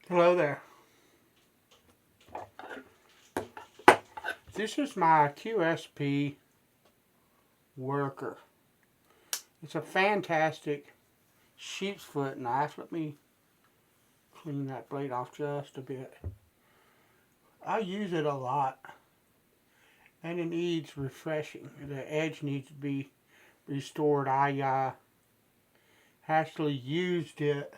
Hello there. This is my QSP worker. It's a fantastic sheep's foot knife. Let me clean that blade off just a bit. I use it a lot, and it needs refreshing. The edge needs to be restored. I actually used it,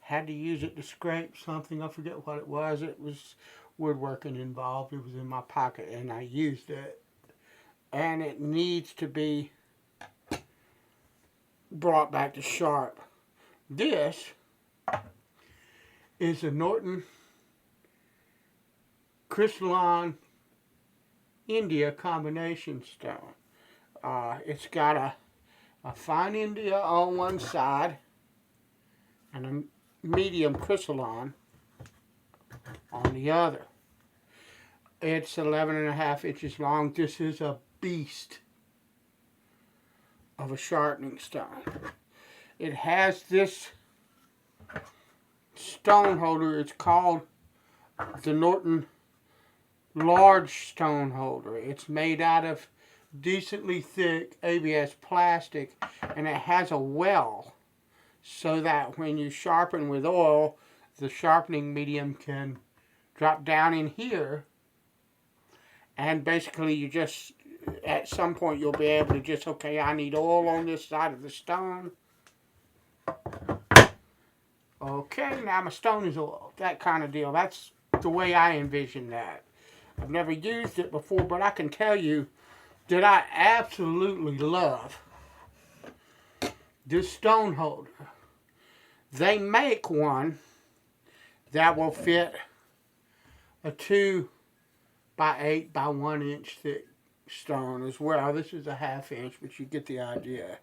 had to use it to scrape something. I forget what it was. It was woodworking involved. It was in my pocket, and I used it. And it needs to be brought back to sharp. This is a Norton Crystolon India combination stone. It's got a fine India on one side and a medium Crystolon on the other. It's 11.5 inches long. This is a beast of a sharpening stone. It has this stone holder. It's called the Norton large stone holder. It's made out of decently thick ABS plastic, and it has a well so that when you sharpen with oil, the sharpening medium can drop down in here, and basically you just, at some point you'll be able to just, okay, I need oil on this side of the stone. Okay, now my stone is oiled. That kind of deal. That's the way I envision that. I've never used it before, but I can tell you that I absolutely love this stone holder. They make one that will fit a 2 by 8 by 1 inch thick stone as well. This is a 1/2 inch, but you get the idea.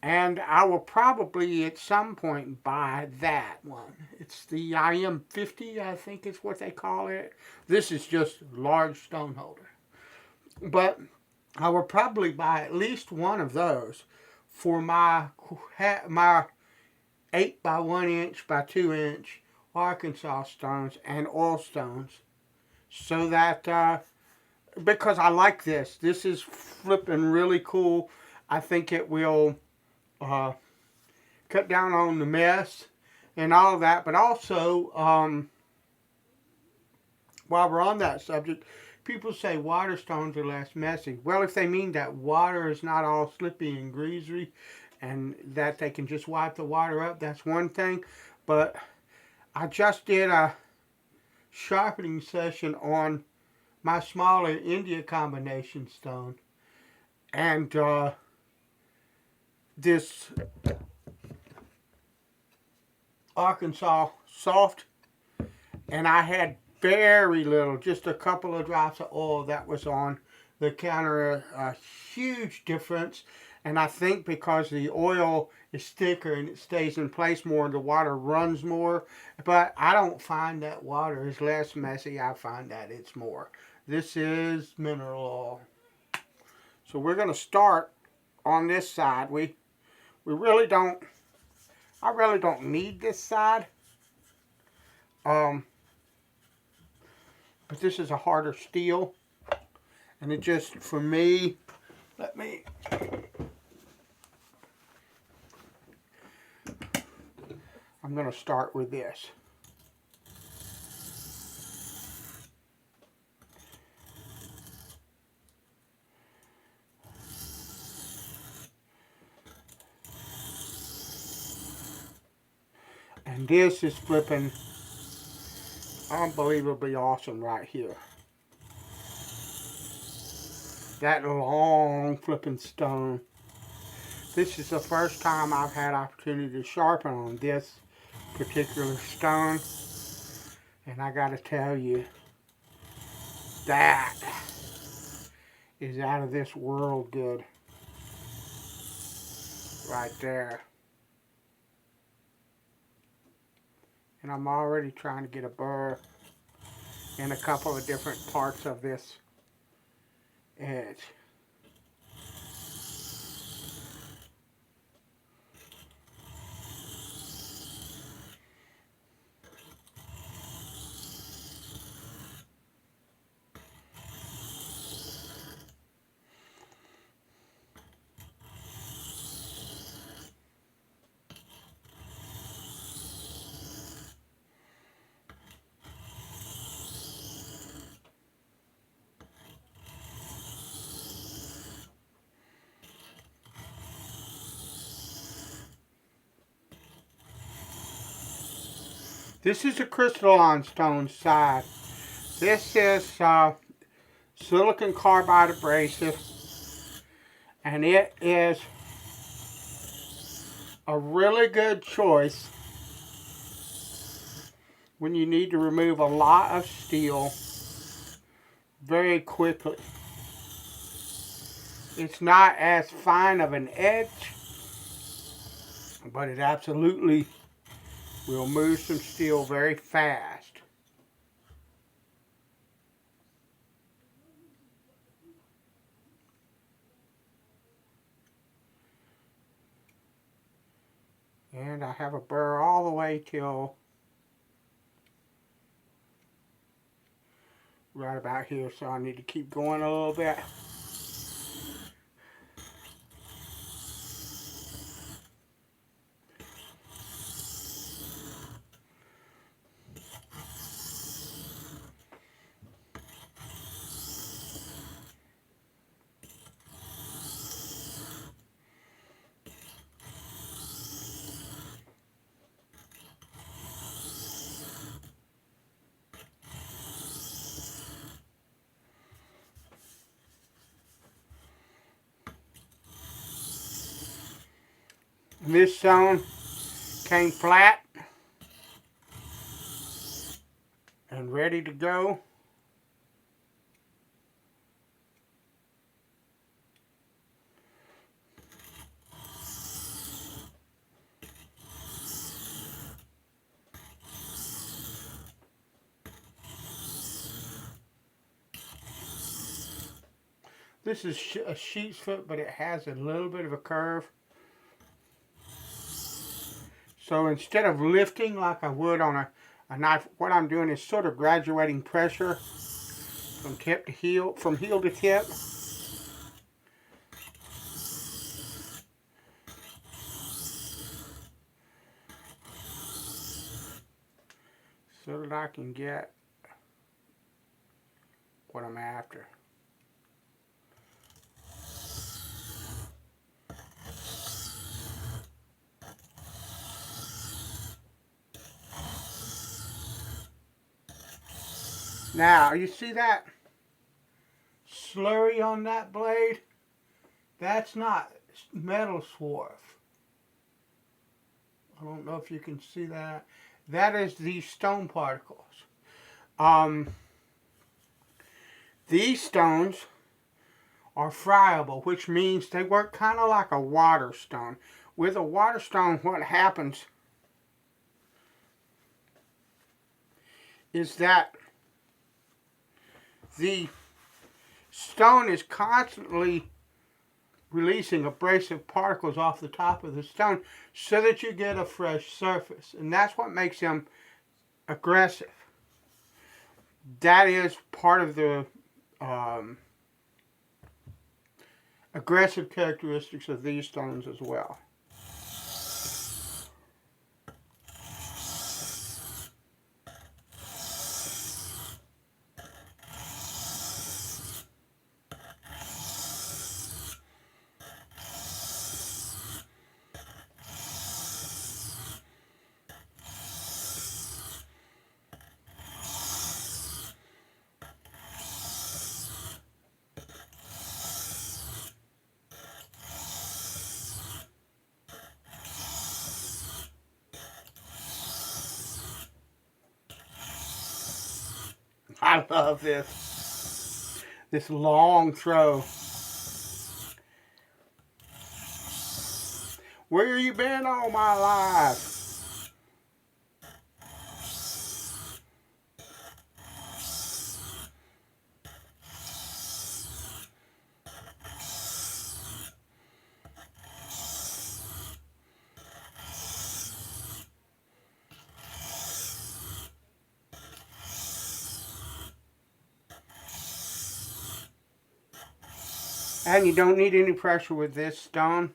And I will probably at some point buy that one. It's the IM50, I think is what they call it. This is just large stone holder. But I will probably buy at least one of those for my 8 by 1 inch by 2 inch Arkansas stones and oil stones. So that, because I like this. This is flipping really cool. I think it will cut down on the mess and all of that. But also, while we're on that subject, people say water stones are less messy. Well, if they mean that water is not all slippy and greasy and that they can just wipe the water up, that's one thing. But I just did a sharpening session on my smaller India combination stone, and this Arkansas soft, and I had very little, just a couple of drops of oil that was on the counter. A huge difference, and I think because the oil is thicker and it stays in place more, the water runs more. But I don't find that water is less messy. I find that it's more. This is mineral oil. So we're going to start on this side. We really don't, I really don't need this side. But this is a harder steel, and it just, for me, I'm going to start with this. And this is flipping unbelievably awesome right here. That long flipping stone. This is the first time I've had opportunity to sharpen on this particular stone, and I gotta tell you, that is out of this world good right there. And I'm already trying to get a burr in a couple of different parts of this edge. This is a Crystolon stone side. This is silicon carbide abrasive, and it is a really good choice when you need to remove a lot of steel very quickly. It's not as fine of an edge, but it absolutely will move some steel very fast. And I have a burr all the way till right about here, so I need to keep going a little bit. This stone came flat and ready to go. This is a sheep's foot, but it has a little bit of a curve. So instead of lifting like I would on a knife, what I'm doing is sort of graduating pressure from tip to heel, from heel to tip. So that I can get what I'm after. Now, you see that slurry on that blade? That's not metal swarf. I don't know if you can see that. That is these stone particles. These stones are friable, which means they work kind of like a water stone. With a water stone, what happens is that the stone is constantly releasing abrasive particles off the top of the stone so that you get a fresh surface. And that's what makes them aggressive. That is part of the aggressive characteristics of these stones as well. I love this long throw. Where you been all my life? And you don't need any pressure with this stone.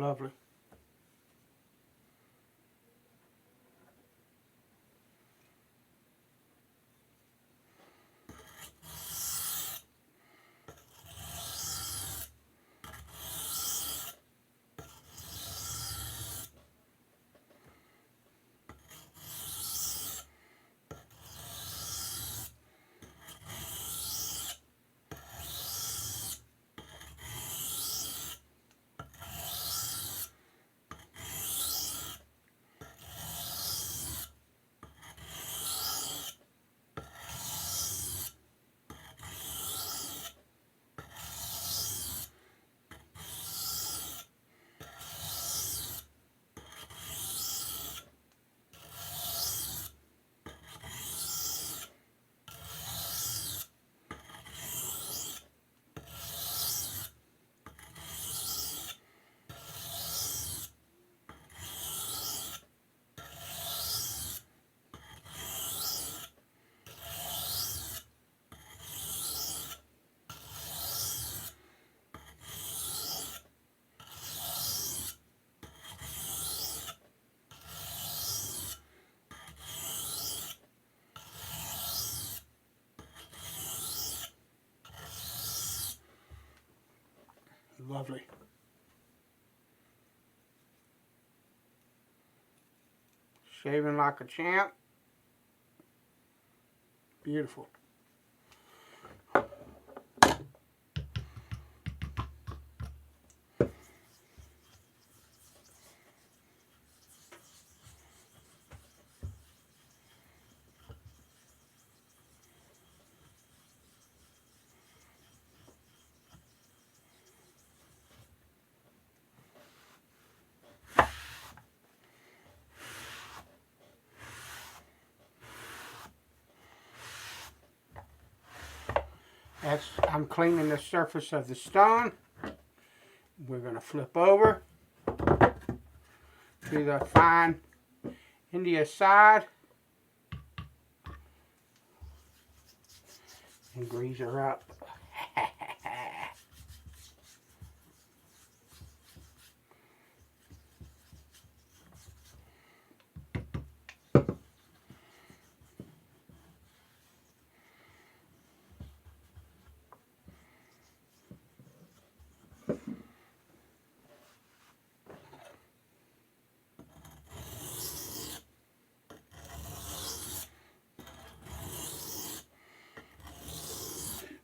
Lovely. Lovely. Shaving like a champ. Beautiful. I'm cleaning the surface of the stone. We're going to flip over to the fine India side and grease her up.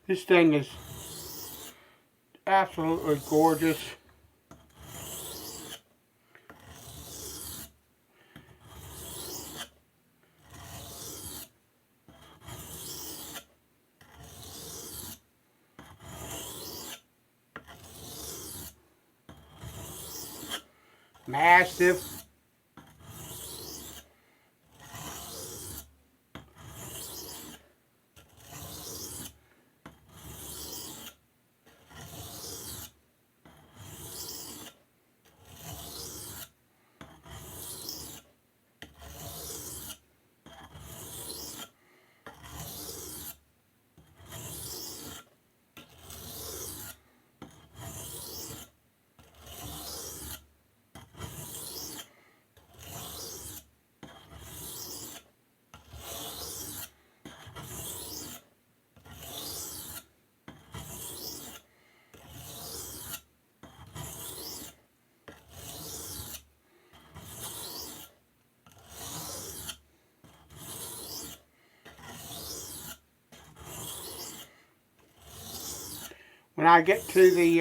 This thing is absolutely gorgeous. Massive. When I get to the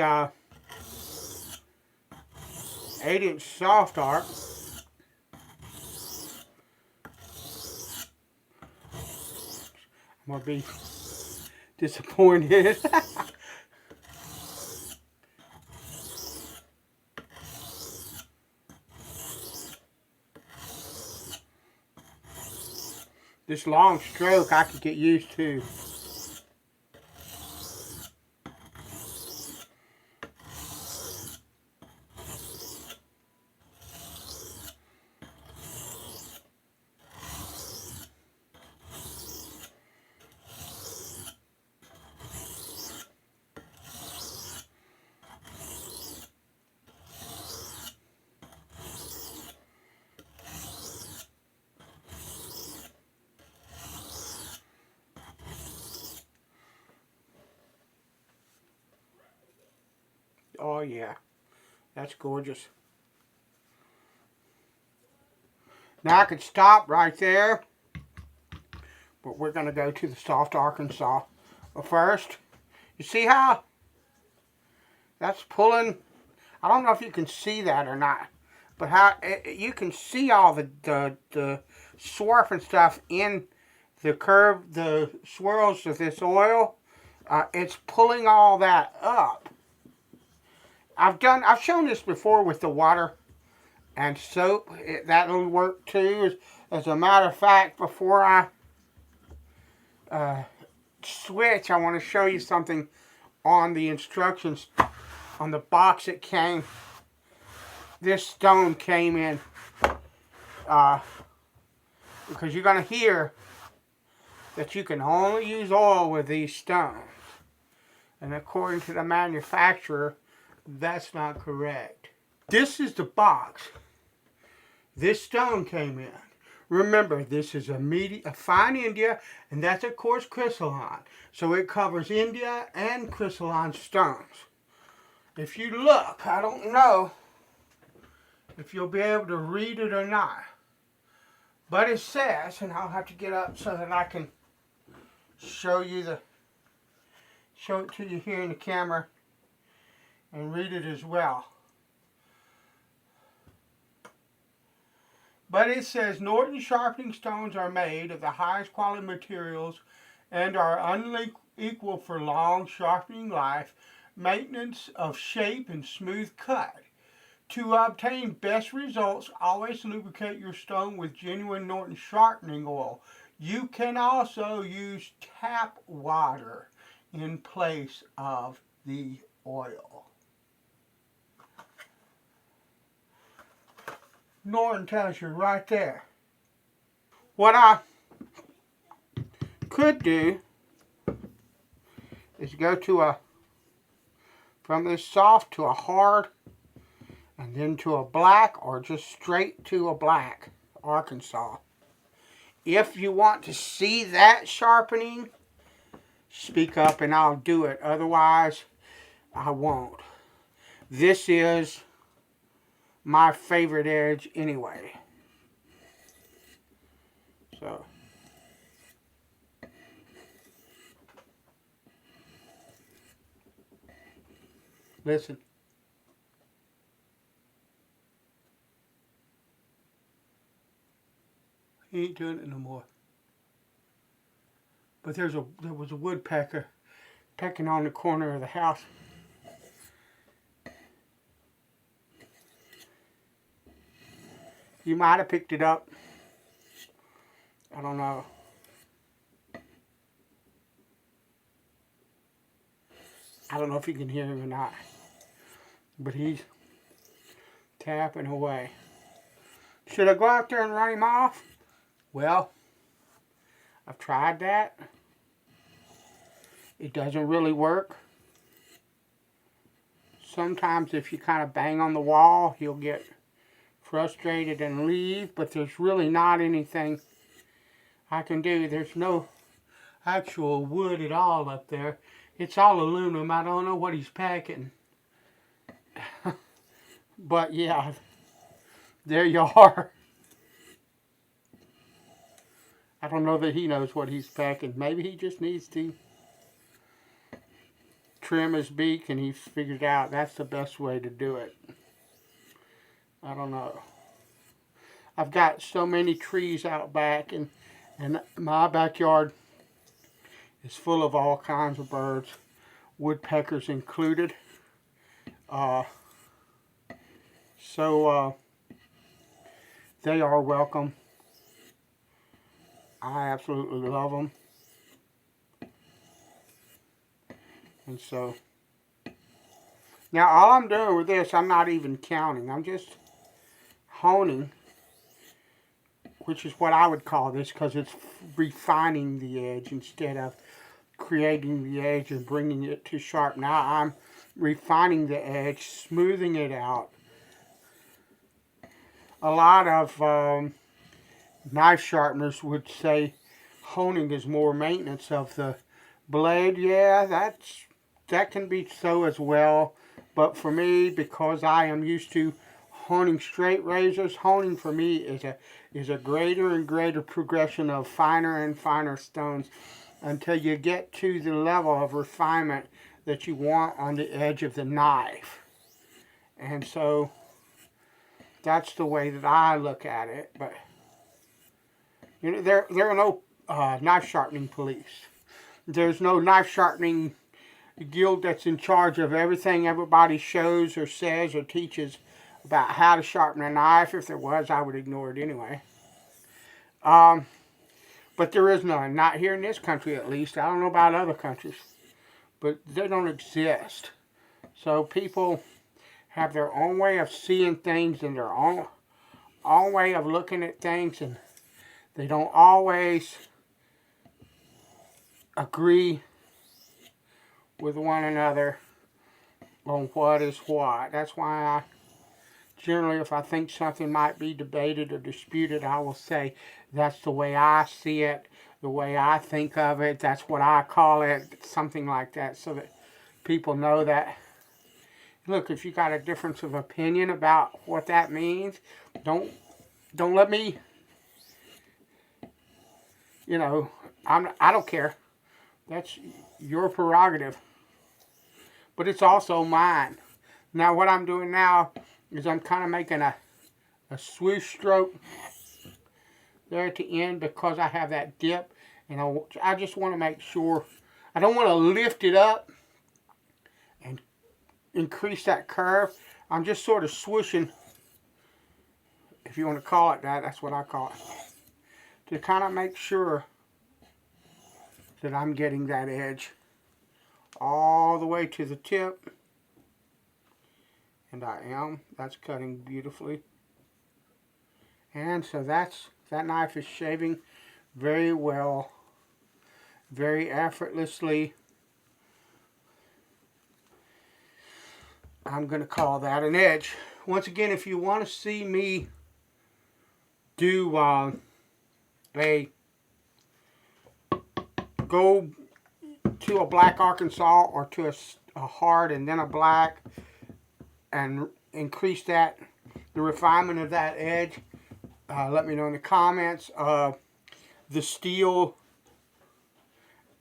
8-inch soft arc, I'm going to be disappointed. This long stroke I could get used to. Oh yeah, that's gorgeous. Now I could stop right there, but we're going to go to the soft Arkansas. But first, you see how that's pulling? I don't know if you can see that or not, but how you can see all the swarf and stuff in the curve, the swirls of this oil. It's pulling all that up. I've shown this before with the water and soap. That'll work too. As a matter of fact, before I switch, I want to show you something on the instructions on the box that came. This stone came in because you're going to hear that you can only use oil with these stones. And according to the manufacturer, that's not correct. This is the box. This stone came in. Remember, this is a fine India, and that's a coarse crystalline. So it covers India and crystalline stones. If you look, I don't know if you'll be able to read it or not. But it says, and I'll have to get up so that I can show it to you here in the camera and read it as well. But it says, Norton sharpening stones are made of the highest quality materials and are unequal for long sharpening life, maintenance of shape, and smooth cut. To obtain best results, always lubricate your stone with genuine Norton sharpening oil. You can also use tap water in place of the oil. Norton tells you right there. What I could do is go to from this soft to a hard, and then to a black, or just straight to a black Arkansas. If you want to see that sharpening, speak up and I'll do it. Otherwise, I won't. This is my favorite edge anyway. So listen. He ain't doing it no more. But there was a woodpecker pecking on the corner of the house. You might have picked it up. I don't know. I don't know if you can hear him or not. But he's tapping away. Should I go out there and run him off? Well, I've tried that. It doesn't really work. Sometimes if you kind of bang on the wall, he'll get frustrated and leave, but there's really not anything I can do. There's no actual wood at all up there. It's all aluminum. I don't know what he's packing. But yeah, there you are. I don't know that he knows what he's packing. Maybe he just needs to trim his beak and he's figured out that's the best way to do it. I don't know. I've got so many trees out back, and my backyard is full of all kinds of birds, woodpeckers included. So they are welcome. I absolutely love them. And so, now all I'm doing with this, I'm not even counting. I'm just honing, which is what I would call this, because it's refining the edge instead of creating the edge and bringing it to sharp. Now I'm refining the edge, smoothing it out. A lot of knife sharpeners would say honing is more maintenance of the blade. Yeah, that can be so as well, But for me, because I am used to honing straight razors, honing for me is a greater and greater progression of finer and finer stones until you get to the level of refinement that you want on the edge of the knife. And so that's the way that I look at it. But you know, there are no knife sharpening police. There's no knife sharpening guild that's in charge of everything everybody shows or says or teaches about how to sharpen a knife. If there was, I would ignore it anyway. But there is none. Not here in this country, at least. I don't know about other countries. But they don't exist. So people have their own way of seeing things and their own way of looking at things. And they don't always agree with one another on what is what. That's why I generally, if I think something might be debated or disputed, I will say that's the way I see it, the way I think of it, that's what I call it, something like that, so that people know that, look, if you got a difference of opinion about what that means, don't let me, you know, I don't care. That's your prerogative. But it's also mine. Now what I'm doing now is I'm kind of making a swoosh stroke there at the end because I have that dip, and I just want to make sure, I don't want to lift it up and increase that curve. I'm just sort of swooshing, if you want to call it that, that's what I call it, to kind of make sure that I'm getting that edge all the way to the tip. And I am. That's cutting beautifully. And so that knife is shaving very well, very effortlessly. I'm going to call that an edge. Once again, if you want to see me do go to a black Arkansas or to a hard and then a black and increase the refinement of that edge, let me know in the comments. The steel,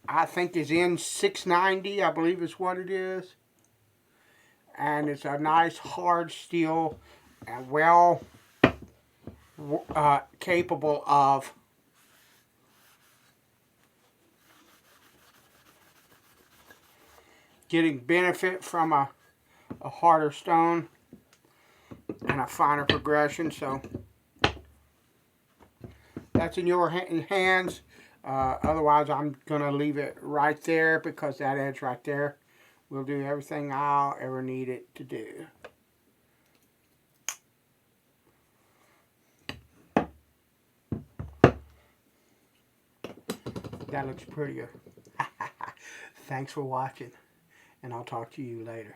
I think, is in 690, I believe is what it is. And it's a nice hard steel and well capable of getting benefit from a harder stone and a finer progression. So that's in your hands. Otherwise, I'm going to leave it right there because that edge right there will do everything I'll ever need it to do. That looks prettier. Thanks for watching, and I'll talk to you later.